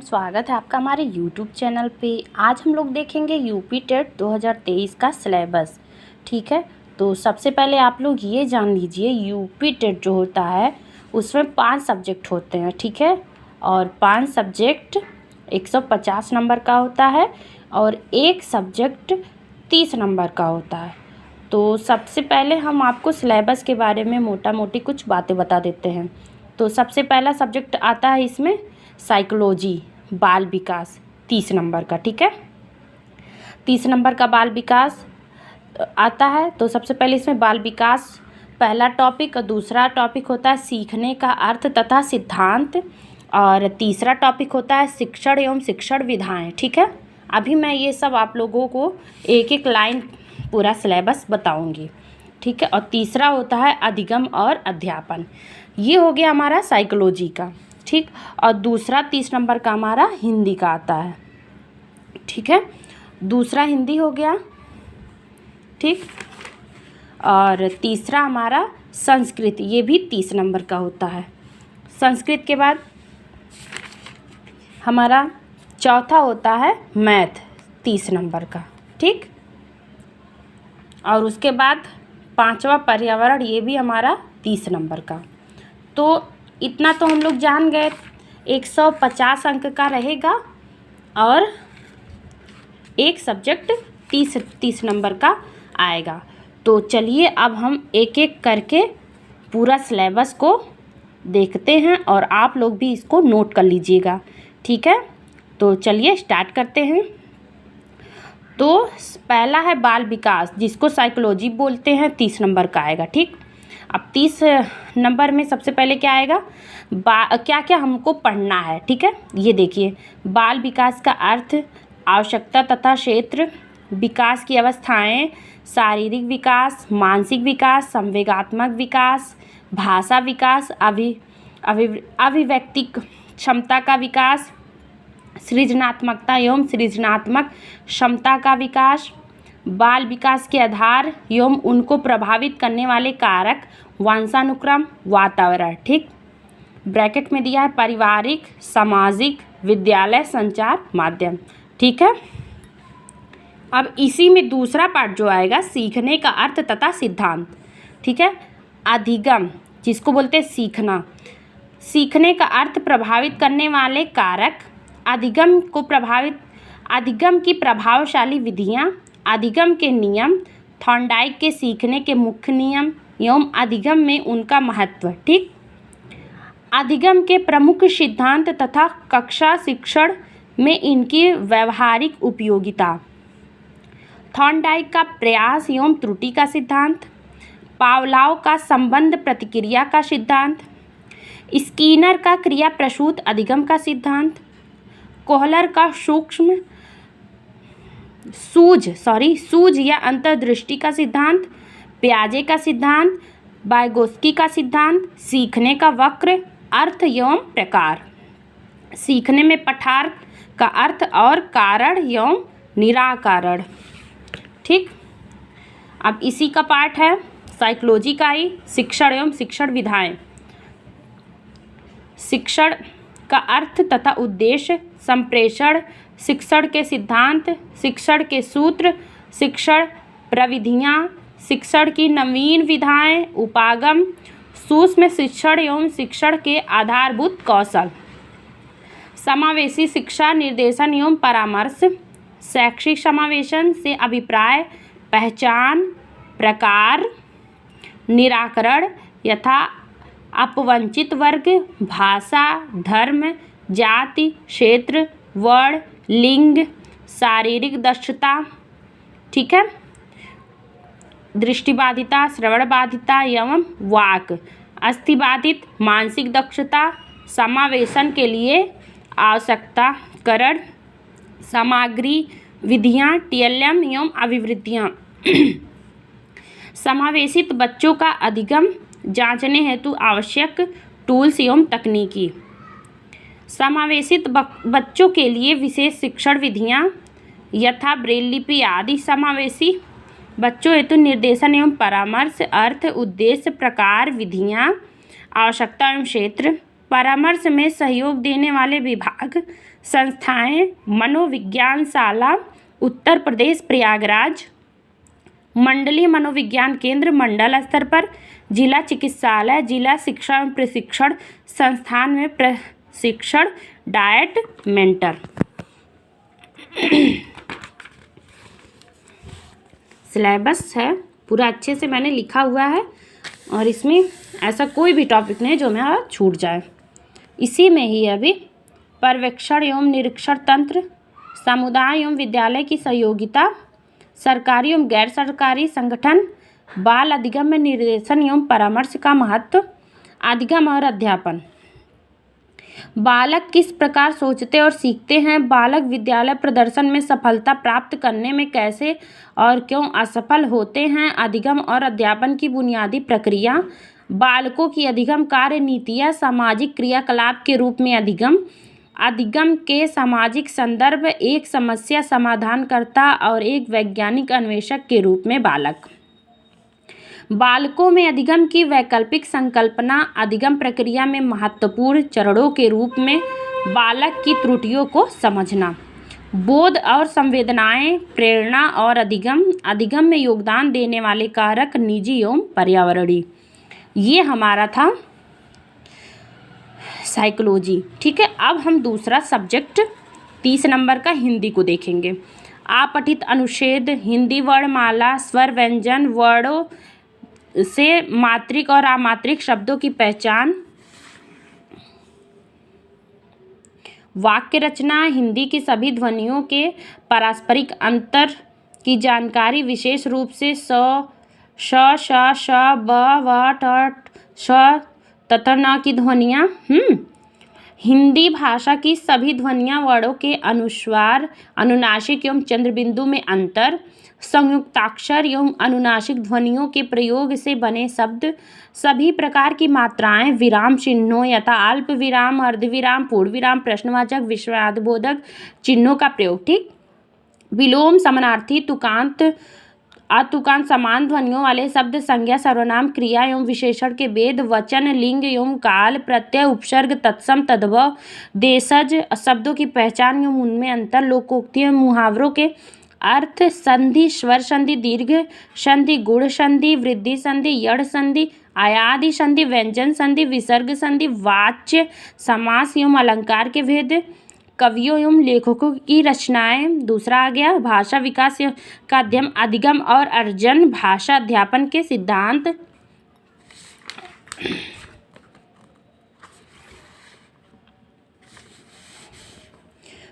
Friends, स्वागत है आपका हमारे यूट्यूब चैनल पे। आज हम लोग देखेंगे यूपी टेट 2023 का सिलेबस। ठीक है, तो सबसे पहले आप लोग ये जान लीजिए, यूपी टेट जो होता है उसमें 5 सब्जेक्ट होते हैं। ठीक है, और 5 सब्जेक्ट 150 नंबर का होता है और एक सब्जेक्ट 30 नंबर का होता है। तो सबसे पहले हम आपको सिलेबस के बारे में मोटा मोटी कुछ बातें बता देते हैं। तो सबसे पहला सब्जेक्ट आता है इसमें साइकोलॉजी, बाल विकास, 30 नंबर का। ठीक है, 30 नंबर का बाल विकास आता है। तो सबसे पहले इसमें बाल विकास पहला टॉपिक, और दूसरा टॉपिक होता है सीखने का अर्थ तथा सिद्धांत, और तीसरा टॉपिक होता है शिक्षण एवं शिक्षण विधाएं। ठीक है, अभी मैं ये सब आप लोगों को एक एक लाइन पूरा सिलेबस बताऊंगी। ठीक है, और तीसरा होता है अधिगम और अध्यापन। ये हो गया हमारा साइकोलॉजी का। ठीक, और दूसरा 30 नंबर का हमारा हिंदी का आता है। ठीक है, दूसरा हिंदी हो गया। ठीक, और तीसरा हमारा संस्कृत, ये भी 30 नंबर का होता है। संस्कृत के बाद हमारा चौथा होता है मैथ, 30 नंबर का। ठीक, और उसके बाद पांचवा पर्यावरण, ये भी हमारा 30 नंबर का। तो इतना तो हम लोग जान गए, 150 अंक का रहेगा और एक सब्जेक्ट 30 नंबर का आएगा। तो चलिए अब हम एक एक करके पूरा सिलेबस को देखते हैं और आप लोग भी इसको नोट कर लीजिएगा। ठीक है, तो चलिए स्टार्ट करते हैं। तो पहला है बाल विकास, जिसको साइकोलॉजी बोलते हैं, 30 नंबर का आएगा। ठीक, अब 30 नंबर में सबसे पहले क्या आएगा, क्या क्या हमको पढ़ना है। ठीक है, ये देखिए, बाल विकास का अर्थ, आवश्यकता तथा क्षेत्र, विकास की अवस्थाएं, शारीरिक विकास, मानसिक विकास, संवेगात्मक विकास, भाषा विकास, अभिव्यक्ति क्षमता का विकास, सृजनात्मकता एवं सृजनात्मक क्षमता का विकास, बाल विकास के आधार एवं उनको प्रभावित करने वाले कारक, वंशानुक्रम, वातावरण। ठीक, ब्रैकेट में दिया है पारिवारिक, सामाजिक, विद्यालय, संचार माध्यम। ठीक है, अब इसी में दूसरा पार्ट जो आएगा, सीखने का अर्थ तथा सिद्धांत। ठीक है, अधिगम, जिसको बोलते हैं सीखना, सीखने का अर्थ प्रभावित करने वाले कारक, अधिगम की प्रभावशाली विधियाँ, अधिगम के नियम, थॉर्नडाइक के सीखने के मुख्य नियम एवं अधिगम में उनका महत्व। ठीक, अधिगम के प्रमुख सिद्धांत तथा कक्षा शिक्षण में इनकी व्यवहारिक उपयोगिता, थॉर्नडाइक का प्रयास एवं त्रुटि का सिद्धांत, पावलाव का संबंध प्रतिक्रिया का सिद्धांत, स्कीनर का क्रिया प्रसूत अधिगम का सिद्धांत, कोहलर का सूझ या अंतर्दृष्टि का सिद्धांत, पियाजे का सिद्धांत, वाइगोत्स्की का सिद्धांत, सीखने का वक्र, अर्थ एवं प्रकार, सीखने में पठार का अर्थ और कारण एवं निराकरण। ठीक, अब इसी का पार्ट है साइकोलॉजी का ही, शिक्षण एवं शिक्षण विधाएं, शिक्षण का अर्थ तथा उद्देश्य, संप्रेषण, शिक्षण के सिद्धांत, शिक्षण के सूत्र, शिक्षण प्रविधियाँ, शिक्षण की नवीन विधाएं, उपागम, सूक्ष्म शिक्षण एवं शिक्षण के आधारभूत कौशल, समावेशी शिक्षा, निर्देशन एवं परामर्श, शैक्षिक समावेशन से अभिप्राय, पहचान, प्रकार, निराकरण यथा अपवंचित वर्ग, भाषा, धर्म, जाति, क्षेत्र, वर्ण, लिंग, शारीरिक दक्षता। ठीक है, दृष्टिबाधिता, श्रवण बाधिता एवं वाक, अस्थिबाधित, मानसिक दक्षता, समावेशन के लिए आवश्यकताकरण, सामग्री, विधियाँ, टीएलएम एवं अभिवृद्धियाँ, समावेशित बच्चों का अधिगम जांचने हेतु आवश्यक टूल्स एवं तकनीकी, समावेशित बच्चों के लिए विशेष शिक्षण विधियाँ यथा ब्रेल लिपि आदि, समावेशी बच्चों हेतु निर्देशन एवं परामर्श, अर्थ, उद्देश्य, प्रकार, विधियाँ, आवश्यकता एवं क्षेत्र, परामर्श में सहयोग देने वाले विभाग, संस्थाएं, मनोविज्ञानशाला उत्तर प्रदेश प्रयागराज, मंडलीय मनोविज्ञान केंद्र मंडल स्तर पर, जिला चिकित्सालय, जिला शिक्षा एवं प्रशिक्षण संस्थान में प्रशिक्षण, डाइट मेंटर। सिलेबस है पूरा अच्छे से मैंने लिखा हुआ है और इसमें ऐसा कोई भी टॉपिक नहीं जो मेरा छूट जाए। इसी में ही अभी पर्यवेक्षण एवं निरीक्षण तंत्र, समुदाय एवं विद्यालय की सहयोगिता, सरकारी एवं गैर सरकारी संगठन, बाल अधिगम में निर्देशन एवं परामर्श का महत्व, अधिगम और अध्यापन। बालक किस प्रकार सोचते और सीखते हैं, बालक विद्यालय प्रदर्शन में सफलता प्राप्त करने में कैसे और क्यों असफल होते हैं, अधिगम और अध्यापन की बुनियादी प्रक्रिया, बालकों की अधिगम कार्य नीतियाँ, सामाजिक क्रियाकलाप के रूप में अधिगम, अधिगम के सामाजिक संदर्भ, एक समस्या समाधानकर्ता और एक वैज्ञानिक अन्वेषक के रूप में बालक। बालकों में अधिगम की वैकल्पिक संकल्पना, अधिगम प्रक्रिया में महत्वपूर्ण चरणों के रूप में बालक की त्रुटियों को समझना, बोध और संवेदनाएं, प्रेरणा और अधिगम, अधिगम में योगदान देने वाले कारक निजी एवं पर्यावरणीय। ये हमारा था साइकोलॉजी। ठीक है, अब हम दूसरा सब्जेक्ट 30 नंबर का हिंदी को देखेंगे। अपठित अनुच्छेद, हिंदी वर्णमाला, स्वर व्यंजन वर्णों से मात्रिक और अमात्रिक शब्दों की पहचान, वाक्य रचना, हिंदी की सभी ध्वनियों के पारस्परिक अंतर की जानकारी, विशेष रूप से स, श, श, श, ब, व, ट, श तथा न की ध्वनियाँ। हिंदी भाषा की सभी ध्वनियाँ, वर्णों के अनुस्वार, अनुनासिक एवं चंद्रबिंदु में अंतर, संयुक्ताक्षर एवं अनुनासिक ध्वनियों के प्रयोग से बने शब्द, सभी प्रकार की मात्राएं, विराम चिन्हों यथा अल्प विराम, अर्धविराम, पूर्ण विराम, प्रश्नवाचक, विस्मयादिबोधक चिन्हों का प्रयोग। ठीक, विलोम, समानार्थी, तुकांत, अतुकांत, समान ध्वनियों वाले शब्द, संज्ञा, सर्वनाम, क्रिया एवं विशेषण के भेद, वचन, लिंग एवं काल, प्रत्यय, उपसर्ग, तत्सम, तद्भव, देशज शब्दों की पहचान एवं उनमें अंतर, लोकोक्ति एवं मुहावरों के अर्थ, संधि, स्वर संधि, दीर्घ संधि, गुण संधि, वृद्धि संधि, यड़ संधि, आयादि संधि, व्यंजन संधि, विसर्ग संधि, वाच्य, समास एवं अलंकार के भेद, कवियों एवं लेखकों की रचनाएं। दूसरा आ गया भाषा विकास का अध्ययन, अधिगम और अर्जन, भाषा अध्यापन के सिद्धांत,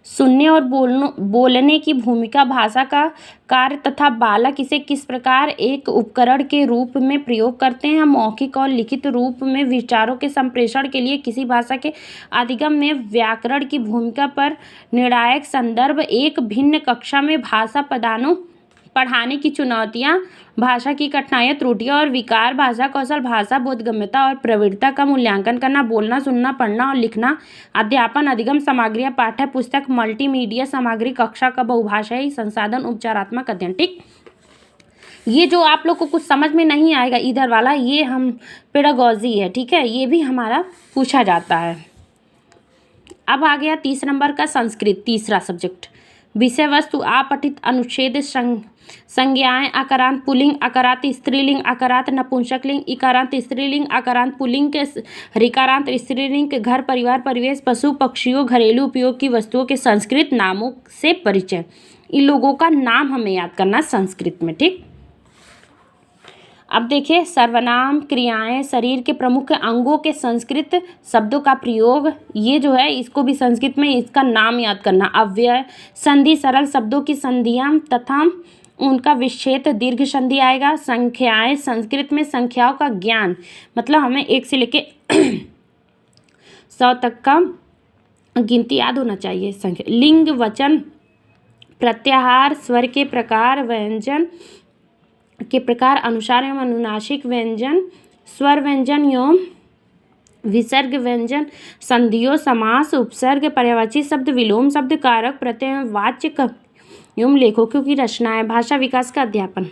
सुनने और बोलने की भूमिका, भाषा का कार्य तथा बालक इसे किस प्रकार एक उपकरण के रूप में प्रयोग करते हैं, मौखिक और लिखित रूप में विचारों के संप्रेषण के लिए किसी भाषा के अधिगम में व्याकरण की भूमिका पर निर्णायक संदर्भ, एक भिन्न कक्षा में भाषा पढ़ाने की चुनौतियाँ, भाषा की कठिनाइयाँ, त्रुटियाँ और विकार, भाषा कौशल, भाषा बोधगम्यता और प्रवृत्ति का मूल्यांकन करना, बोलना, सुनना, पढ़ना और लिखना, अध्यापन, अधिगम सामग्रियाँ, पाठ्य पुस्तक, मल्टीमीडिया सामग्री, कक्षा का बहुभाषाई संसाधन, उपचारात्मक अध्ययन। ठीक, ये जो आप लोग को कुछ समझ में नहीं आएगा इधर वाला, ये हम पेडागोजी है। ठीक है, ये भी हमारा पूछा जाता है। अब आ गया 30 नंबर का संस्कृत, तीसरा सब्जेक्ट। विषय वस्तु, अपठित अनुच्छेद, संज्ञाएं, अकारांत पुल्लिंग, अकारांत स्त्रीलिंग, अकारांत नपुंसकलिंग, इकारांत स्त्रीलिंग, अकारांत पुल्लिंग, ऋकारांत स्त्रीलिंग, घर, परिवार, परिवेश, पशु पक्षियों, घरेलू उपयोग की वस्तुओं के संस्कृत नामों से परिचय। इन लोगों का नाम हमें याद करना संस्कृत में। ठीक, अब देखिए सर्वनाम, क्रियाएं, शरीर के प्रमुख अंगों के संस्कृत शब्दों का प्रयोग, ये जो है इसको भी संस्कृत में इसका नाम याद करना। अव्यय, संधि, सरल शब्दों की संधियां तथा उनका विच्छेद, दीर्घ संधि आएगा। संख्याएं, संस्कृत में संख्याओं का ज्ञान, मतलब हमें 1 से लेके 100 तक का गिनती याद होना चाहिए। संख्या, लिंग, वचन, प्रत्याहार, स्वर के प्रकार, व्यंजन के प्रकार, अनुसार एवं अनुनासिक व्यंजन, स्वर व्यंजन एवं विसर्ग व्यंजन, संधियों, समास, उपसर्ग, पर्यायवाची शब्द, विलोम शब्द, कारक, प्रत्यय, वाच्य एवं लेखकों की रचनाएं, भाषा विकास का अध्यापन।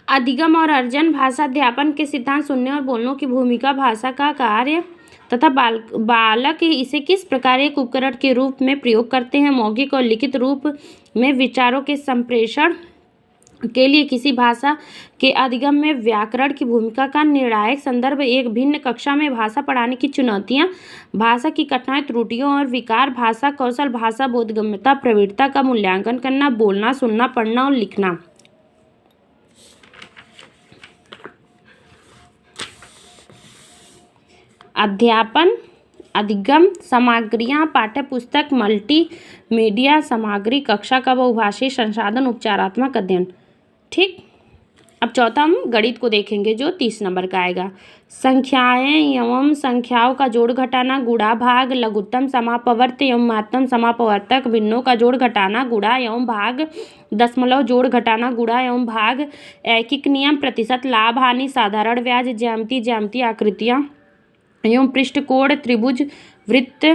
अधिगम और अर्जन भाषा अध्यापन के सिद्धांत सुनने और बोलने की भूमिका भाषा का कार्य तथा बालक इसे किस प्रकार एक उपकरण के रूप में प्रयोग करते हैं। मौखिक और लिखित रूप में विचारों के संप्रेषण के लिए किसी भाषा के अधिगम में व्याकरण की भूमिका का निर्णायक संदर्भ। एक भिन्न कक्षा में भाषा पढ़ाने की चुनौतियाँ, भाषा की कठिनाई, त्रुटियों और विकार, भाषा कौशल, भाषा बोधगम्यता, प्रवृत्ति का मूल्यांकन करना, बोलना, सुनना, पढ़ना और लिखना। अध्यापन अधिगम सामग्रियाँ, पाठ्यपुस्तक, मल्टीमीडिया सामग्री, कक्षा का बहुभाषी संसाधन, उपचारात्मक अध्ययन। ठीक, अब चौथा हम गणित को देखेंगे जो 30 नंबर का आएगा। संख्याएं एवं संख्याओं का जोड़ घटाना, गुणा भाग, लघुत्तम समापवर्त एवं महत्तम समापवर्तक, भिन्नों का जोड़ घटाना, गुणा एवं भाग, दशमलव जोड़ घटाना, गुणा एवं भाग, ऐकिक नियम, प्रतिशत, लाभ हानि, साधारण ब्याज, ज्यामिति आकृतियाँ एवं पृष्ठकोण, त्रिभुज, वृत्त,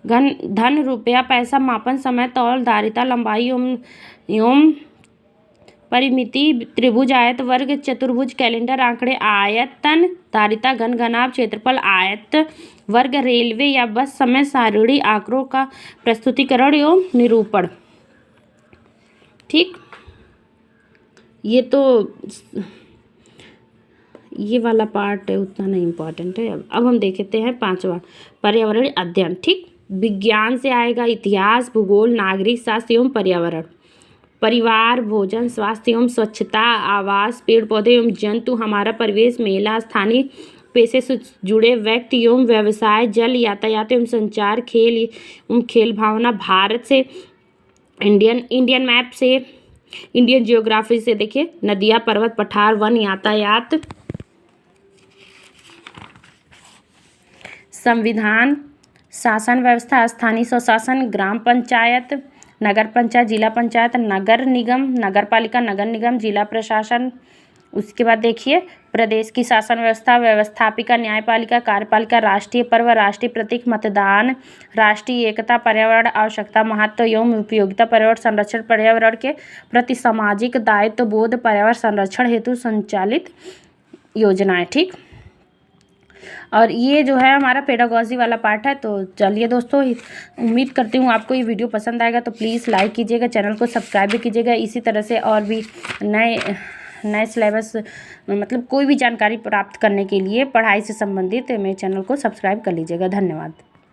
घन, धन, रुपया, पैसा, मापन, समय, तौल, धारिता, लंबाई एवं परिमिति, त्रिभुज, आयत, वर्ग, चतुर्भुज, कैलेंडर, आंकड़े, आयतन, धारिता, घन, घनाभ, क्षेत्रफल, आयत, वर्ग, रेलवे या बस, समय सारणी, आंकड़ों का प्रस्तुतिकरण एवं निरूपण। ठीक, ये वाला पार्ट उतना नहीं इम्पोर्टेंट है। अब हम देखते हैं 5वां पर्यावरण अध्ययन। ठीक, विज्ञान से आएगा इतिहास, भूगोल, नागरिक शास्त्र एवं पर्यावरण, परिवार, भोजन, स्वास्थ्य एवं स्वच्छता, आवास, पेड़ पौधे एवं जंतु, हमारा परिवेश, मेला, स्थानीय पेशे से जुड़े व्यक्ति एवं व्यवसाय, जल, यातायात एवं संचार, खेल एवं खेल भावना। भारत से इंडियन मैप से, इंडियन जियोग्राफी से देखिए नदियाँ, पर्वत, पठार, वन, यातायात, संविधान, शासन व्यवस्था, स्थानीय स्वशासन, ग्राम पंचायत, नगर पंचायत, जिला पंचायत, नगर निगम, नगर पालिका, नगर निगम, जिला प्रशासन। उसके बाद देखिए प्रदेश की शासन व्यवस्था, व्यवस्थापिका, न्यायपालिका, कार्यपालिका, राष्ट्रीय पर्व, राष्ट्रीय प्रतीक, मतदान, राष्ट्रीय एकता, पर्यावरण आवश्यकता, महत्व एवं उपयोगिता, पर्यावरण संरक्षण, पर्यावरण के प्रति सामाजिक दायित्व बोध, पर्यावरण संरक्षण हेतु संचालित योजनाएं। ठीक, और ये जो है हमारा पेडागॉजी वाला पार्ट है। तो चलिए दोस्तों, उम्मीद करती हूँ आपको ये वीडियो पसंद आएगा, तो प्लीज़ लाइक कीजिएगा, चैनल को सब्सक्राइब भी कीजिएगा। इसी तरह से और भी नए सिलेबस मतलब कोई भी जानकारी प्राप्त करने के लिए पढ़ाई से संबंधित मेरे चैनल को सब्सक्राइब कर लीजिएगा। धन्यवाद।